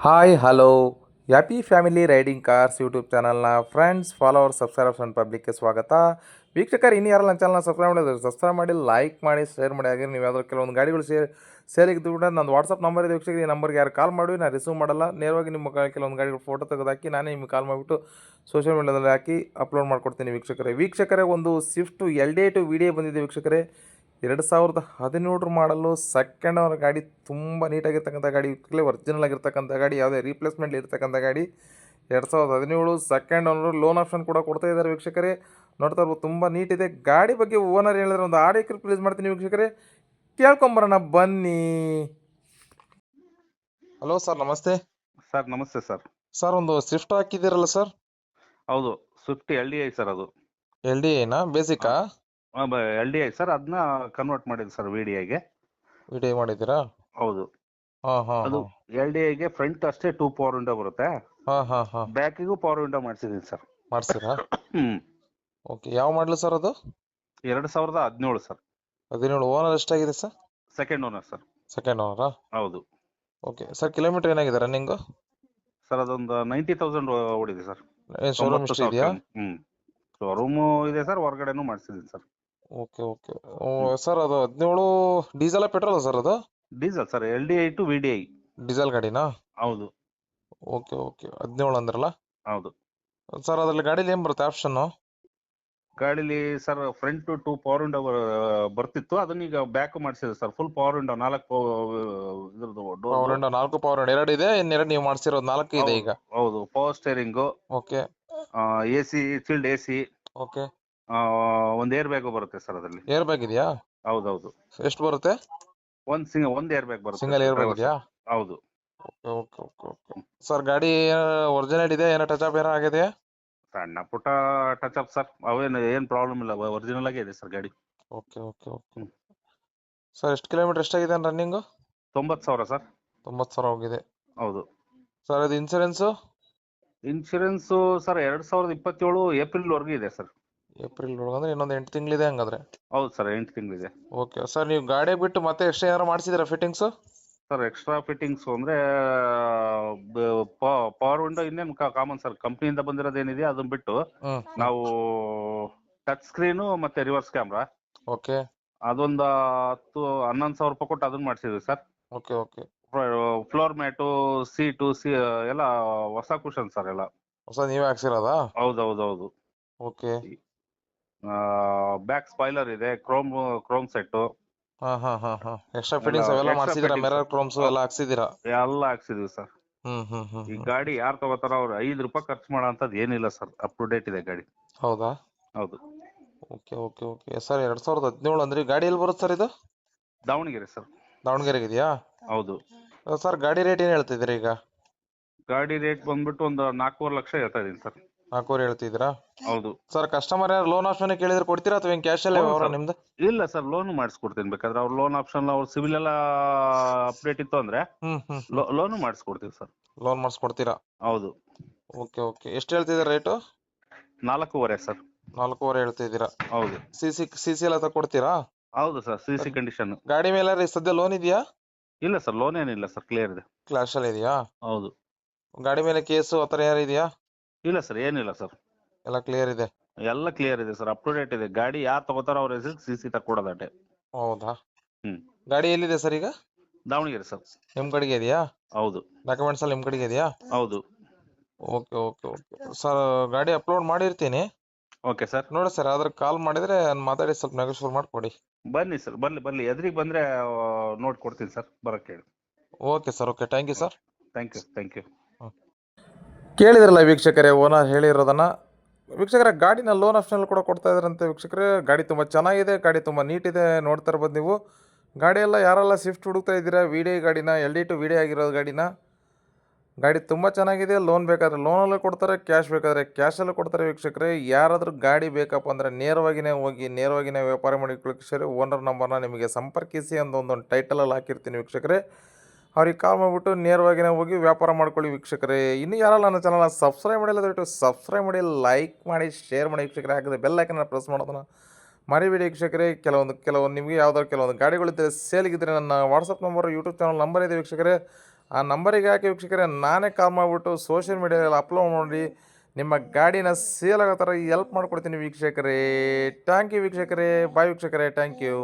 Hi hello happy family riding cars YouTube ಚಾನಲ್ನ friends followers subscribers and ಪಬ್ಲಿಕ್ಗೆ ಸ್ವಾಗತ. ವೀಕ್ಷಕರು ಇನ್ನೂ ಯಾರಲ್ಲ ನನ್ನ ಚಾನಲ್ನ ಸಬ್ಸ್ಕ್ರೈಬ್ ಮಾಡಿದ್ರೆ ಸಬ್ಸ್ಕ್ರೈಬ್ ಮಾಡಿ, ಲೈಕ್ ಮಾಡಿ, ಶೇರ್ ಮಾಡಿ. ಹಾಗೆ ನೀವು ಯಾವ್ದಾದ್ರು ಕೆಲವೊಂದು ಗಾಡಿಗಳು ಸೇಲಿಗಿದ್ದು ಕೂಡ ನಂದು ವಾಟ್ಸಪ್ ನಂಬರ್ ಇದೆ ವೀಕ್ಷಕರು. ಈ ನಂಬರ್ಗೆ ಯಾರು ಕಾಲ್ ಮಾಡಿ ನಾನು ರಿಸೀವ್ ಮಾಡಲ್ಲ. ನೇರವಾಗಿ ನಿಮ್ಮ ಕೆಲವೊಂದು ಗಾಡಿಗಳು ಫೋಟೋ ತೆಗೆದು ಹಾಕಿ ನಾನೇ ನಿಮಗೆ ಕಾಲ್ ಮಾಡಿಬಿಟ್ಟು ಸೋಷಿಯಲ್ ಮೀಡಿಯಾದಲ್ಲಿ ಹಾಕಿ ಅಪ್ಲೋಡ್ ಮಾಡ್ಕೊಡ್ತೀನಿ ವೀಕ್ಷಕರೇ ಒಂದು ಸ್ವಿಫ್ಟು LD8 ವಿಡಿಯೋ ಬಂದಿದೆ ವೀಕ್ಷಕರೇ. 2017 ಮಾಡಲು ಸೆಕೆಂಡ್ ಓನರ್ ಗಾಡಿ, ತುಂಬ ನೀಟಾಗಿರ್ತಕ್ಕಂಥ ಗಾಡಿ, ಒರಿಜಿನಲ್ ಆಗಿರ್ತಕ್ಕಂಥ ಗಾಡಿ, ಯಾವುದೇ ರೀಪ್ಲೇಸ್ಮೆಂಟ್ ಇರ್ತಕ್ಕಂಥ ಗಾಡಿ. 2017 ಸೆಕೆಂಡ್ ಓನರು, ಲೋನ್ ಆಪ್ಷನ್ ಕೂಡ ಕೊಡ್ತಾ ಇದ್ದಾರೆ ವೀಕ್ಷಕರೇ. ನೋಡ್ತಾ ಇರ್ಬೋದು, ತುಂಬ ನೀಟಿದೆ ಗಾಡಿ. ಬಗ್ಗೆ ಓನರ್ ಹೇಳಿದ್ರೆ ಒಂದು ಆಡಿಯೋ ಪ್ಲೀಸ್ ಮಾಡ್ತೀನಿ ವೀಕ್ಷಕರೇ, ಕೇಳ್ಕೊಂಬರೋಣ ಬನ್ನಿ. ಹಲೋ ಸರ್, ನಮಸ್ತೆ. ಸರ್ ನಮಸ್ತೆ ಸರ್. ಸರ್ ಒಂದು ಸ್ವಿಫ್ಟ್ ಹಾಕಿದ್ದೀರಲ್ಲ ಸರ್? ಹೌದು, ಸ್ವಿಫ್ಟ್ LDI ಸರ್. ಅದು LD8ನಾ ಬೇಸಿಕಾ? LDI ಸರ್, ಅದನ್ನ ಕನ್ವರ್ಟ್ ಮಾಡಿದೆ ಸರ್ VDIಗೆ. ವಿಡಿಯೋ ಮಾಡಿದ್ದೀರಾ? ಹೌದು. ಹಾಂ ಹಾಂ. ಅದು LDIಗೆ ಫ್ರಂಟ್ ಅಷ್ಟೇ 2 ಪವರ್ ವಿಂಡೋ ಬರುತ್ತೆ. ಹಾಂ ಹಾಂ ಹಾಂ. ಬ್ಯಾಕಿಗೂ ಪವರ್ ವಿಂಡೋ ಮಾಡಿಸಿದೀನಿ ಸರ್. ಮಾಡಿಸಿರಾ? ಹ್ಮ್. ಓಕೆ, ಯಾವ ಮಾಡಲು ಸರ್ ಅದು? 2017 ಸರ್. 17. ಓನರ್ ಎಷ್ಟಾಗಿದೆ sir? Second owner sir. Second ಓನರಾ? ಹೌದು ಓಕೆ ಸರ್. ಕಿಲೋಮೀಟರ್ ಏನಾಗಿದೆ ರನ್ನಿಂಗು? ಸರ್, ಅದೊಂದು 90,000 ಓಡಿದೆ ಸರ್. ಏನು ಶೋರೂಮ್ ಇಷ್ಟ ಇದೆಯಾ? ಶೋರೂಮು ಇದೆ ಸರ್, ಹೊರಗಡೆನೂ ಮಾಡಿಸಿದೀನಿ ಸರ್. Okay okay. ಸರ್ ಅದು 17 ಡೀಸೆಲ್ ಪೆಟ್ರೋಲ್ ಸರ್? ಅದು diesel sir. LDI to VDI diesel ಗಾಡಿನಾ? ಹೌದು. Okay okay. 17 ಅಂದ್ರಲ್ಲ? ಹೌದು ಸರ್. ಅದ್ರಲ್ಲಿ ಗಾಡೀಲಿ ಏನು ಬರುತ್ತೆ ಆಪ್ಷನ್ನು? ಗಾಡಿಲಿ ಸರ್ ಫ್ರಂಟ್ 2 ಪವರ್ ವಿಂಡೋ ಬರ್ತಿತ್ತು, ಅದನ್ನ ಈಗ ಬ್ಯಾಕ್ ಮಾಡಿಸಿದೆ sir. Full power window, 4 power window, 4 power window. 2 ಇದೆ, ಇನ್ನೆರಡು ನೀವು ಮಾಡಿಸಿರೋದು 4 ಇದೆ ಈಗ? ಹೌದು. Power steering, okay. AC, chilled AC, okay. ಒಂದ್ ಏರ್ ಬ್ಯಾಗ್ ಬರುತ್ತೆ ಸರ್ ಅದರಲ್ಲಿ. ಏರ್ ಬ್ಯಾಗ್ ಇದೆಯಾ? ಹೌದೌದು. ಎಷ್ಟು ಬರುತ್ತೆ? ಒಂದ್ ಏರ್ ಬ್ಯಾಗ್ ಬರುತ್ತೆ. ಸಿಂಗಲ್ ಏರ್ ಬ್ಯಾಗ್ ಇದೆಯಾ? ಹೌದು. Okay okay okay okay. Sir ಗಾಡಿ ಒರಿಜಿನಲ್ ಇದೆ, ಏನೋ ಟಚ್ ಅಪ್ ಏನೋ ಆಗಿದೆಯಾ? ಸಣ್ಣ ಪುಟ್ಟ ಟಚ್ ಅಪ್ ಸರ್, ಏನ್ ಪ್ರಾಬ್ಲಮ್ ಇಲ್ಲ, ಒರಿಜಿನಲ್ ಆಗೇ ಇದೆ ಸರ್ ಗಾಡಿ. Okay okay okay. ಸರ್ ಎಷ್ಟು ಕಿಲೋಮೀಟರ್ ಎಷ್ಟಾಗಿದೆ ರನ್ನಿಂಗು? 90,000 ಸರ್. 90,000 ಹೋಗಿದೆ. ಹೌದು ಸರ್ ಅದು ಇನ್ಸೂರೆನ್ಸು? ಇನ್ಶೂರೆನ್ಸ್ ಸರ್ 2027 ಏಪ್ರಿಲ್ ವರೆಗೂ ಇದೆ ಸರ್. ಏಪ್ರಿಲ್ ಒಳಗೆ ಅಂದ್ರೆ ಇನ್ನೊಂದು 8 ತಿಂಗಳಿದೆ ಹಂಗಾದ್ರೆ? ಹೌದು ಸರ್, 8 ತಿಂಗಳಿದೆ. Okay sir. ನೀವು ಗಾಡಿ ಬಿಟ್ಟು ಮತ್ತೆ ಎಕ್ಸ್ಟ್ರಾ ಏನಾರು ಮಾಡಿಸಿದ್ದೀರಾ ಫಿಟ್ಟಿಂಗ್ಸು? ಸರ್ ಎಕ್ಸ್ಟ್ರಾ ಫಿಟ್ಟಿಂಗ್ಸ್ ಅಂದ್ರೆ ಪವರ್ ವಿಂಡೋ ಇನ್ನೇನು ಕಾಮನ್ ಸರ್. ಕಂಪ್ನಿಯಿಂದ ಬಂದಿರೋದೇನಿದೆ ಅದನ್ನ ಬಿಟ್ಟು ನಾವು ಟಚ್ ಸ್ಕ್ರೀನು ಮತ್ತೆ ರಿವರ್ಸ್ ಕ್ಯಾಮ್ರಾ, ಓಕೆ, ಅದೊಂದು 10-11 ಸಾವಿರ ರೂಪಾಯಿ ಕೊಟ್ಟು ಅದನ್ನ ಮಾಡಿಸಿದ್ವಿ ಸರ್. Okay okay. Floor mat, seat ಎಲ್ಲ ಹೊಸ ಕುಷನ್ ಸರ್, ಎಲ್ಲ ಹೊಸ ನೀವೇ ಹಾಕ್ಸಿರೋದಾ? ಹೌದೌದೌದು. ಓಕೆ. ಬ್ಯಾಕ್ ಸ್ಪಾಯ್ಲರ್ ಇದೆ, ಕ್ರೋಮ್ ಸೆಟ್, ಹಾ ಹಾ ಹಾ ಹಾ. ಎಕ್ಸ್ಟ್ರಾ ಫಿಟ್ಟಿಂಗ್ಸ್ ಅವೆಲ್ಲ ಮಾಡಿಸಿದಿರಾ? ಮಿರರ್ ಕ್ರೋಮ್ಸ್ ಎಲ್ಲ ಹಾಕ್ಸಿದಿರಾ? ಎಲ್ಲ ಹಾಕ್ಸಿದೀವಿ ಸರ್. ಈ ಗಾಡಿ ಯಾರು ತಗೋತಾರ ಅವ್ರು 5 ರೂಪಾಯಿ ಖರ್ಚು ಮಾಡೋ ಅಂತದ್ ಏನಿಲ್ಲ ಸರ್. ಅಪ್ ಟು ಡೇಟ್ ಇದೆ ಗಾಡಿ. ಹೌದಾ? ಹೌದು. Okay okay okay. ಸರ್ 2017 ಅಂದ್ರೆ ಗಾಡಿ ಎಲ್ಲಿ ಬರುತ್ತೆ ಸರ್ ಇದು? ದಾವಣಗೆರೆ ಸರ್. ದಾವಣಗೆರೆಗೆ ಇದೆಯಾ? ಹೌದು ಸರ್. ಗಾಡಿ ರೇಟ್ ಏನ್ ಹೇಳ್ತಿದ್ದೀರಾ ಈಗ? ಗಾಡಿ ರೇಟ್ ಬಂದ್ಬಿಟ್ಟು ಒಂದು 4.5 ಲಕ್ಷ ಹೇಳ್ತಾ ಇದೀನಿ ಸರ್. 4 ಹೇಳ್ತಿದ್ದೀರಾ? ಹೌದು ಸರ್. ಕಸ್ಟಮರ್ ಯಾರು ಲೋನ್ ಆಪ್ಷನ್ ಕೇಳಿದ್ರೆ ಕೊಡ್ತೀರಾ ಅಥವಾ ಕ್ಯಾಶ್ ಅಲ್ಲೇ ವ್ಯವಹಾರ ನಿಮ್ದು? ಇಲ್ಲ ಸರ್, ಲೋನ್ ಮಾಡಿಸ್ಕೊಡ್ತೀನಿ. ಬೇಕಾದ್ರೆ ಅವ್ರ ಲೋನ್ ಆಪ್ಷನ್, ಅವ್ರ ಸಿವಿಲ್ ಎಲ್ಲ ಅಪ್ಡೇಟ್ ಇತ್ತು ಅಂದ್ರೆ ಲೋನು ಮಾಡಿಸ್ಕೊಡ್ತೀವಿ ಸರ್. ಲೋನ್ ಮಾಡಿಸ್ಕೊಡ್ತೀರಾ? ಹೌದು. Okay okay. ಎಷ್ಟು ಹೇಳ್ತಿದ್ದೀರಾ ರೇಟು? 4.5 ಸರ್. 4 ಹೇಳ್ತಿದ್ದೀರಾ? ಹೌದು. ಸಿ ಎಲ್ಲ ತಗೊಡ್ತೀರಾ? ಹೌದು ಸರ್, CC ಕಂಡೀಷನ್. ಗಾಡಿ ಮೇಲೆ ಸದ್ಯ ಲೋನ್ ಇದೆಯಾ? ಇಲ್ಲ ಸರ್, ಲೋನ್ ಏನಿಲ್ಲ ಸರ್, ಕ್ಲಿಯರ್ ಇದೆ. ಕ್ಲಾಶ್ ಅಲ್ಲಿ ಇದೆಯಾ? ಹೌದು. ಗಾಡಿ ಮೇಲೆ ಕೇಸು ಆತರ ಯಾರು ಇದೆಯಾ? ಇಲ್ಲ ಸರ್, ಏನಿಲ್ಲ ಸರ್, ಎಲ್ಲ ಕ್ಲಿಯರ್ ಇದೆ? ಎಲ್ಲ ಕ್ಲಿಯರ್ ಇದೆ ಸರ್, ಅಪ್ ಟು ಡೇಟ್ ಇದೆ. ಗಾಡಿ ಯಾರು ತಗೋತಾರ ಅವ್ರ ಹೆಸರು CC ತಕ್ಕೊಡೋದಟ್ಟೆ. ಹೌದಾ? ಗಾಡಿ ಎಲ್ಲಿದೆ ಸರ್ ಈಗ? ದಾವಣಗೆರೆ ಸರ್. ನಿಮ್ ಕಡೆಗೆ ಇದೆಯಾ? ಹೌದು. ಡಾಕ್ಯುಮೆಂಟ್ಸ್ ಎಲ್ಲ ನಿಮ್ ಕಡೆಗೆ ಇದೆಯಾ? ಹೌದು. Okay okay okay sir. ಗಾಡಿ ಅಪ್ಲೋಡ್ ಮಾಡಿರ್ತೀನಿ. Okay sir. ನೋಡಿ ಸರ್, ಆದ್ರೆ ಕಾಲ್ ಮಾಡಿದ್ರೆ ಮಾತಾಡಿ ಸ್ವಲ್ಪ ನೆಗೋಷಿಯೇಟ್ ಮಾಡ್ಕೊಡಿ. ಬನ್ನಿ ಸರ್, ಬರ್ಲಿ ಎದ್ರಿಗೆ ಬಂದ್ರೆ ನೋಡ್ಕೊಡ್ತೀನಿ ಸರ್, ಬರಕ್ಕೆ ಹೇಳಿ. Okay sir. Okay, thank you sir. Thank you. ಕೇಳಿದ್ರಲ್ಲ ವೀಕ್ಷಕರೇ, ಓನರ್ ಹೇಳಿರೋದನ್ನ. ವೀಕ್ಷಕರೇ, ಗಾಡಿನ ಲೋನ್ ಆಪ್ಷನಲ್ಲಿ ಕೂಡ ಕೊಡ್ತಾ ಇದ್ರಂತೆ ವೀಕ್ಷಕರೇ. ಗಾಡಿ ತುಂಬ ಚೆನ್ನಾಗಿದೆ, ಗಾಡಿ ತುಂಬ ನೀಟಿದೆ. ನೋಡ್ತಾ ಇರ್ಬೋದು ನೀವು. ಗಾಡಿ ಎಲ್ಲ ಯಾರೆಲ್ಲ ಸ್ವಿಫ್ಟ್ ಹುಡುಕ್ತಾ ಇದ್ದೀರಾ, VDI ಗಾಡಿನ, LD2 VDI ಆಗಿರೋದು ಗಾಡಿನ. ಗಾಡಿ ತುಂಬ ಚೆನ್ನಾಗಿದೆ. ಲೋನ್ ಬೇಕಾದರೆ ಲೋನಲ್ಲೂ ಕೊಡ್ತಾರೆ, ಕ್ಯಾಶ್ ಬೇಕಾದರೆ ಕ್ಯಾಶಲ್ಲೂ ಕೊಡ್ತಾರೆ ವೀಕ್ಷಕರೇ. ಯಾರಾದರೂ ಗಾಡಿ ಬೇಕಪ್ಪ ಅಂದರೆ ನೇರವಾಗಿಯೇ ಹೋಗಿ ನೇರವಾಗಿಯೇ ವ್ಯಾಪಾರ ಮಾಡಿ ವೀಕ್ಷಕರೇ. ಓನರ್ ನಂಬರ್ನ ನಿಮಗೆ ಸಂಪರ್ಕಿಸಿ ಒಂದು ಟೈಟಲಲ್ಲಿ ಹಾಕಿರ್ತೀನಿ ವೀಕ್ಷಕರೇ. ಅವ್ರಿಗೆ ಕಾಲ್ ಮಾಡಿಬಿಟ್ಟು ನೇರವಾಗಿಯೇ ಹೋಗಿ ವ್ಯಾಪಾರ ಮಾಡ್ಕೊಳ್ಳಿ ವೀಕ್ಷಕರೇ. ಇನ್ನೂ ಯಾರಲ್ಲ ನನ್ನ ಚಾನಲ್ನ ಸಬ್ಸ್ಕ್ರೈಬ್ ಮಾಡಿಲ್ಲ ದಯವಿಟ್ಟು ಸಬ್ಸ್ಕ್ರೈಬ್ ಮಾಡಿ, ಲೈಕ್ ಮಾಡಿ, ಶೇರ್ ಮಾಡಿ ವೀಕ್ಷಕರೇ. ಹಾಕಿದ್ರೆ ಬೆಲ್ ಐಕನ್ನ ಪ್ರೆಸ್ ಮಾಡೋದನ್ನು ಮರಿಬೇಡಿ ವೀಕ್ಷಕರೇ. ಕೆಲವೊಂದು ನಿಮಗೆ ಯಾವುದಾದ್ರು ಕೆಲವೊಂದು ಗಾಡಿಗಳಿದ್ದರೆ ಸೇಲಿಗಿದ್ರೆ ನನ್ನ WhatsApp number, YouTube channel number ಇದೆ ವೀಕ್ಷಕರೇ. ಆ ನಂಬರಿಗೆ ಹಾಕಿ ವೀಕ್ಷಕರೇ, ನಾನೇ ಕಾಲ್ ಮಾಡಿಬಿಟ್ಟು ಸೋಷಿಯಲ್ ಮೀಡಿಯಾದಲ್ಲಿ ಅಪ್ಲೋಡ್ ಮಾಡಿ ನಿಮ್ಮ ಗಾಡಿನ ಸೇಲ್ ಆಗೋ ಥರ ಎಲ್ಪ್ ಮಾಡ್ಕೊಡ್ತೀನಿ ವೀಕ್ಷಕರೇ. ಥ್ಯಾಂಕ್ ಯು ವೀಕ್ಷಕರೇ. ಬಾಯ್ ವೀಕ್ಷಕರೇ, ಥ್ಯಾಂಕ್ ಯು.